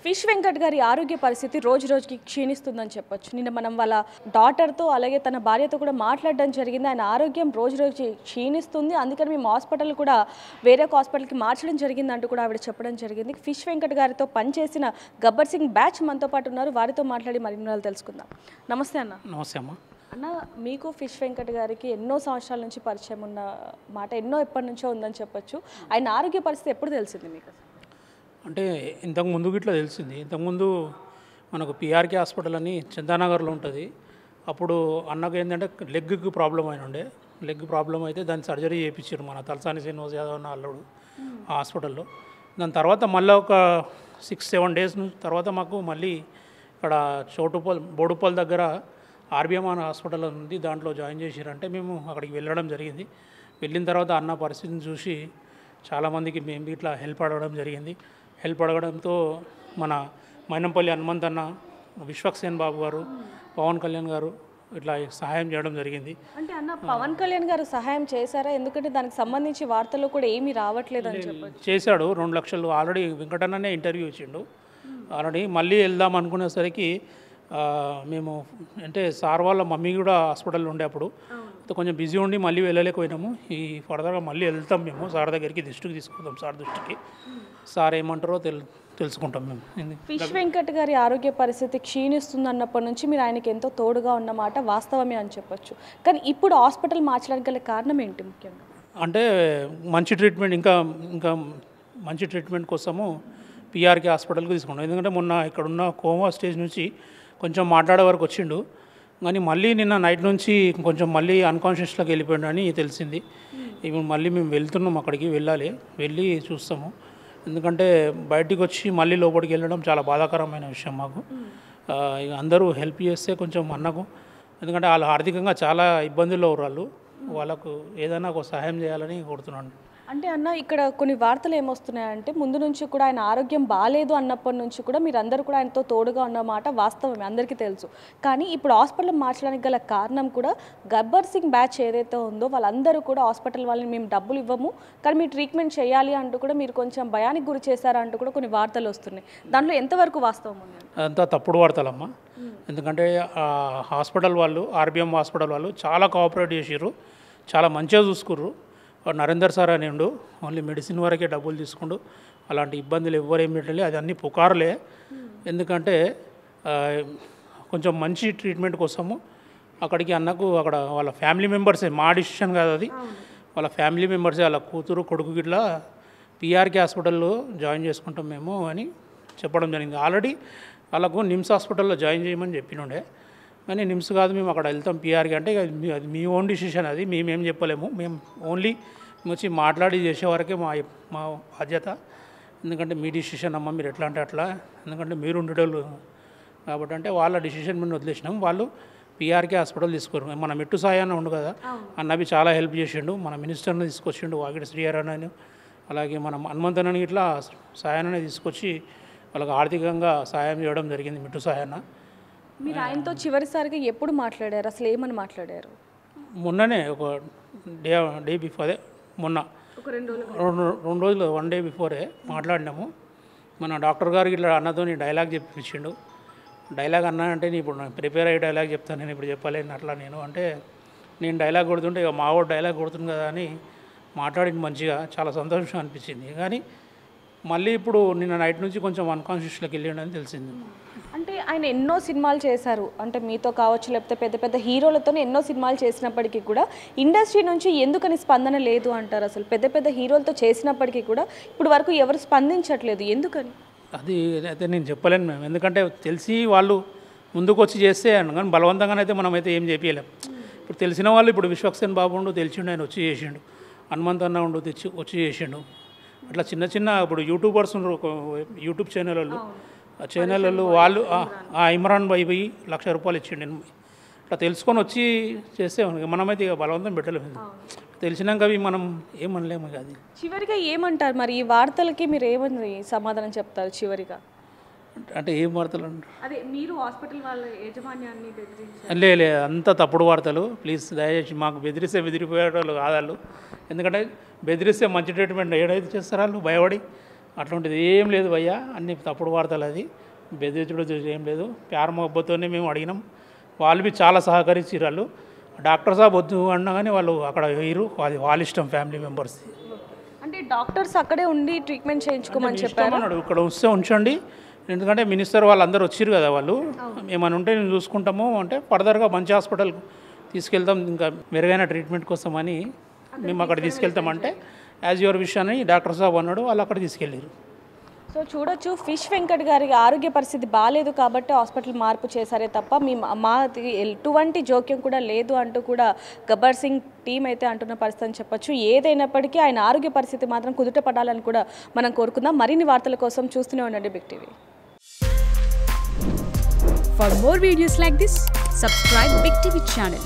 Fish Venkat గారి ఆరోగ్య పరిస్థితి రోజు రోజుకి క్షీణిస్తుందని చెప్పొచ్చు. నిన్న మనం వాళ్ళ డాటర్తో అలాగే తన భార్యతో కూడా మాట్లాడడం జరిగింది. ఆయన ఆరోగ్యం రోజు రోజుకి క్షీణిస్తుంది, అందుకని మేము హాస్పిటల్ కూడా వేరే ఒక హాస్పిటల్కి మార్చడం జరిగింది అంటూ కూడా ఆవిడ చెప్పడం జరిగింది. ఫిష్ వెంకట్ గారితో పనిచేసిన గబ్బర్ సింగ్ బ్యాచ్ మనతో పాటు ఉన్నారు, వారితో మాట్లాడి మరిన్ని వివరాలు తెలుసుకుందాం. నమస్తే అన్న. నమస్తే అమ్మ. అన్న, మీకు ఫిష్ వెంకట్ గారికి ఎన్నో సంవత్సరాల నుంచి పరిచయం ఉన్న మాట, ఎప్పటి నుంచో ఉందని చెప్పొచ్చు. ఆయన ఆరోగ్య పరిస్థితి ఎప్పుడు తెలిసింది మీకు? అంటే ఇంతకుముందు ఇట్లా తెలిసింది. ఇంతకుముందు మనకు పిఆర్కే హాస్పిటల్ అని చందానగర్లో ఉంటుంది. అప్పుడు అన్నకు ఏంటంటే లెగ్కి ప్రాబ్లం అయిన ఉండే. లెగ్ ప్రాబ్లం అయితే దాన్ని సర్జరీ చేయించారు మన తలసాని శ్రీనివాస్ యాదవ్ అన్న అల్లుడు ఆ హాస్పిటల్లో. దాని తర్వాత మళ్ళీ ఒక 6-7 డేస్ తర్వాత మాకు మళ్ళీ ఇక్కడ బోడుపల్ దగ్గర ఆర్బిఎం హాస్పిటల్ ఉంది, దాంట్లో జాయిన్ చేసిరంటే మేము అక్కడికి వెళ్ళడం జరిగింది. వెళ్ళిన తర్వాత అన్న పరిస్థితిని చూసి చాలామందికి మేము ఇట్లా హెల్ప్ అడగడం జరిగింది. హెల్ప్ అడగడంతో మన మైనంపల్లి హనుమంత్ అన్న, విశ్వక్సేన్ బాబు గారు, పవన్ కళ్యాణ్ గారు ఇట్లా సహాయం చేయడం జరిగింది. అంటే అన్న, పవన్ కళ్యాణ్ గారు సహాయం చేశారా? ఎందుకంటే దానికి సంబంధించి వార్తల్లో కూడా ఏమీ రావట్లేదు అని చెప్పొచ్చు. చేశాడు. 2 లక్షలు ఆల్రెడీ వెంకటన్ననే ఇంటర్వ్యూ ఇచ్చిండు ఆల్రెడీ. మళ్ళీ వెళ్దాం అనుకునేసరికి మేము అంటే సార్ వాళ్ళ మమ్మీ కూడా హాస్పిటల్లో ఉండే అప్పుడు కొంచెం బిజీ ఉండి మళ్ళీ వెళ్ళలేకపోయినాము. ఈ ఫర్దర్గా మళ్ళీ వెళ్తాం మేము సార్ దగ్గరికి, దృష్టికి తీసుకుంటాం సార్ దృష్టికి. సార్ ఏమంటారో తెలుసుకుంటాం మేము. ఫిష్ వెంకట్ గారి ఆరోగ్య పరిస్థితి క్షీణిస్తుంది అన్నప్పటి నుంచి మీరు ఆయనకి ఎంతో తోడుగా ఉన్నమాట వాస్తవమే అని చెప్పొచ్చు. కానీ ఇప్పుడు హాస్పిటల్ మార్చడానికి గల కారణం ఏంటి ముఖ్యంగా? అంటే మంచి ట్రీట్మెంట్, ఇంకా మంచి ట్రీట్మెంట్ కోసము పిఆర్కే హాస్పిటల్కి తీసుకున్నాం. ఎందుకంటే మొన్న ఇక్కడున్న కోమా స్టేజ్ నుంచి కొంచెం మాట్లాడే వరకు వచ్చిండు, కానీ మళ్ళీ నిన్న నైట్ నుంచి కొంచెం మళ్ళీ అన్కాన్షియస్లోకి వెళ్ళిపోయాడు అని తెలిసింది. ఇప్పుడు మళ్ళీ మేము వెళ్తున్నాం, అక్కడికి వెళ్ళి చూస్తాము. ఎందుకంటే బయటికి వచ్చి మళ్ళీ లోపలికి వెళ్ళడం చాలా బాధాకరమైన విషయం మాకు. అందరూ హెల్ప్ చేస్తే కొంచెం అన్నకు, ఎందుకంటే వాళ్ళు ఆర్థికంగా చాలా ఇబ్బందుల్లో ఉన్నారు, వాళ్ళకు ఏదైనా ఒక సహాయం చేయాలని కోరుతున్నాను. అంటే అన్న, ఇక్కడ కొన్ని వార్తలు ఏమొస్తున్నాయంటే ముందు నుంచి కూడా ఆయన ఆరోగ్యం బాగాలేదు అన్నప్పటి నుంచి కూడా మీరందరూ కూడా ఆయనతో తోడుగా ఉన్నమాట వాస్తవమే, అందరికీ తెలుసు. కానీ ఇప్పుడు హాస్పిటల్ మార్చడానికి గల కారణం కూడా గబ్బర్ సింగ్ బ్యాచ్ ఏదైతే ఉందో వాళ్ళందరూ కూడా హాస్పిటల్ వాళ్ళని మేము డబ్బులు ఇవ్వము, కానీ మీరు ట్రీట్మెంట్ చేయాలి అంటూ కూడా మీరు కొంచెం భయానికి గురి చేశారంటూ కూడా కొన్ని వార్తలు వస్తున్నాయి. దాంట్లో ఎంతవరకు వాస్తవం ఉంది? అదంతా తప్పుడు వార్తలమ్మా. ఎందుకంటే హాస్పిటల్ వాళ్ళు, ఆర్బిఎం హాస్పిటల్ వాళ్ళు చాలా కోఆపరేట్ చేసారు, చాలా మంచిగా చూసుకుర్రు. నరేందర్ సార్ అని ఉండు, ఓన్లీ మెడిసిన్ వరకే డబ్బులు తీసుకుండు, అలాంటి ఇబ్బందులు ఎవ్వరేం పెట్టలే. అది అన్నీ పుకారులే. ఎందుకంటే కొంచెం మంచి ట్రీట్మెంట్ కోసము అక్కడికి అన్నకు అక్కడ వాళ్ళ ఫ్యామిలీ మెంబర్సే, మా డిసిషన్ కాదు అది, వాళ్ళ ఫ్యామిలీ మెంబర్సే, వాళ్ళ కూతురు కొడుకు గిట్లా పిఆర్కే హాస్పిటల్లో జాయిన్ చేసుకుంటాం మేము అని చెప్పడం జరిగింది. ఆల్రెడీ వాళ్ళకు నిమ్స్ హాస్పిటల్లో జాయిన్ చేయమని చెప్పినుండే, కానీ నిమ్స్ కాదు మేము అక్కడ వెళ్తాం పిఆర్కే అంటే అది మీ ఓన్ డిసిషన్, అది మేమేం చెప్పలేము. మేము ఓన్లీ వచ్చి మాట్లాడి చేసే వరకే మా బాధ్యత. ఎందుకంటే మీ డిసిషన్ అమ్మ, మీరు ఎట్లా అంటే అట్లా, ఎందుకంటే మీరు ఉండేటోళ్ళు కాబట్టి అంటే వాళ్ళ డిసిషన్ మీద వదిలేసినాం. వాళ్ళు పిఆర్కే హాస్పిటల్ తీసుకోరు. మన మెట్టు సాయాన్ని ఉండు కదా, అన్నవి చాలా హెల్ప్ చేసిండు. మన మినిస్టర్ని తీసుకొచ్చిండు, వాకిటి శ్రీహరణ, అలాగే మన హనుమంతనని ఇట్లా సాయాన్ని తీసుకొచ్చి వాళ్ళకి ఆర్థికంగా సాయం చేయడం జరిగింది మెట్టు సాయాన్న. మీరు ఆయనతో చివరిసారిగా ఎప్పుడు మాట్లాడారు? అసలు ఏమని మాట్లాడారు? మొన్ననే ఒక డే బిఫోరే, మొన్న 2 రోజులు 1 డే బిఫోరే మాట్లాడినాము. మన డాక్టర్ గారికి ఇట్లా అన్నతో డైలాగ్ చెప్పించిండు. డైలాగ్ అన్నా అంటే నేను ఇప్పుడు ప్రిపేర్ అయ్యే డైలాగ్ చెప్తాను, నేను ఇప్పుడు చెప్పలేను అట్లా నేను డైలాగ్ కొడుతుంటే ఇక మావాడు డైలాగ్ కొడుతుంది కదా అని మాట్లాడింది మంచిగా, చాలా సంతోషం అనిపించింది. కానీ మళ్ళీ ఇప్పుడు నిన్న నైట్ నుంచి కొంచెం అన్కాన్షియస్లోకి వెళ్ళిండని తెలిసింది. అంటే ఆయన ఎన్నో సినిమాలు చేశారు, అంటే మీతో కావచ్చు లేకపోతే పెద్ద పెద్ద హీరోలతో ఎన్నో సినిమాలు చేసినప్పటికీ కూడా ఇండస్ట్రీ నుంచి ఎందుకని స్పందన లేదు అంటారు? అసలు పెద్ద పెద్ద హీరోలతో చేసినప్పటికీ కూడా ఇప్పుడు వరకు ఎవరు స్పందించట్లేదు, ఎందుకని? అది అయితే నేను చెప్పలేను మేము, ఎందుకంటే తెలిసి వాళ్ళు ముందుకు వచ్చి చేస్తే కానీ బలవంతంగానైతే మనమైతే ఏం చేపించలేము. ఇప్పుడు తెలిసిన వాళ్ళు, ఇప్పుడు విశ్వక్సేన్ బాబు ఉండు తెలిసిండు, ఆయన వచ్చి చేసిండు. హనుమంత్ అన్న ఉండు వచ్చి చేసిండు. అట్లా చిన్న ఇప్పుడు యూట్యూబర్స్ ఉన్నారు, యూట్యూబ్ ఛానల్ వాళ్ళు ఇమ్రాన్ భాయ్ పోయి ₹1,00,000 ఇచ్చిండు. అట్లా తెలుసుకొని వచ్చి చేస్తే మనమైతే ఇక బలవంతం పెట్టలేము. తెలిసినాక అవి మనం ఏమనలేము. అది చివరిగా ఏమంటారు మరి ఈ వార్తలకి? మీరు ఏమని సమాధానం చెప్తారు చివరిగా? అంటే ఏం వార్తలు అంటారు? అదే మీరు హాస్పిటల్ వాళ్ళ యాజమాన్యాన్ని బెదిరించారు? లే అంతా తప్పుడు వార్తలు. ప్లీజ్ దయచేసి మాకు బెదిరిపోయేవాళ్ళు కాదాళ్ళు. ఎందుకంటే బెదిరిస్తే మంచి ట్రీట్మెంట్ ఏడైతే చేస్తారు వాళ్ళు భయపడి. అట్లాంటిది ఏం లేదు భయ్యా, అన్ని తప్పుడు వార్తలు. అది బెదిరించడం ఏం లేదు. ప్యార మొహబ్బతోనే మేము అడిగినాం. వాళ్ళు బి చాలా సహకరించారు. వాళ్ళు డాక్టర్ సాబ్ వద్దు అన్నా కానీ వాళ్ళు అక్కడ వేయరు. అది వాళ్ళ ఇష్టం, ఫ్యామిలీ మెంబర్స్. అంటే డాక్టర్స్ అక్కడే ఉండి ట్రీట్మెంట్ చేయించుకోమని చెప్పారు. అన్నాడు ఇక్కడ వస్తే ఉంచండి, ఎందుకంటే మినిస్టర్ వాళ్ళందరూ వచ్చారు కదా, వాళ్ళు ఏమైనా ఉంటే నేను చూసుకుంటాము అంటే ఫర్దర్గా మంచి హాస్పిటల్కి తీసుకెళ్తాం ఇంకా మెరుగైన ట్రీట్మెంట్ కోసం అని మేము అక్కడ తీసుకెళ్తామంటే యాజ్ యువర్ విష్ అని డాక్టర్ సాబ్ అన్నాడు. వాళ్ళు అక్కడ తీసుకెళ్ళారు. సో చూడొచ్చు, ఫిష్ వెంకట్ గారి ఆరోగ్య పరిస్థితి బాగాలేదు కాబట్టి హాస్పిటల్ మార్పు చేశారే తప్ప మాది ఎటువంటి జోక్యం కూడా లేదు అంటూ కూడా గబ్బర్ సింగ్ టీం అయితే అంటున్న పరిస్థితి అని చెప్పొచ్చు. ఏదైనప్పటికీ ఆయన ఆరోగ్య పరిస్థితి మాత్రం కుదుట పడాలని కూడా మనం కోరుకుందాం. మరిన్ని వార్తల కోసం చూస్తూనే ఉండండి Big TV. For more videos like this, subscribe Big TV channel.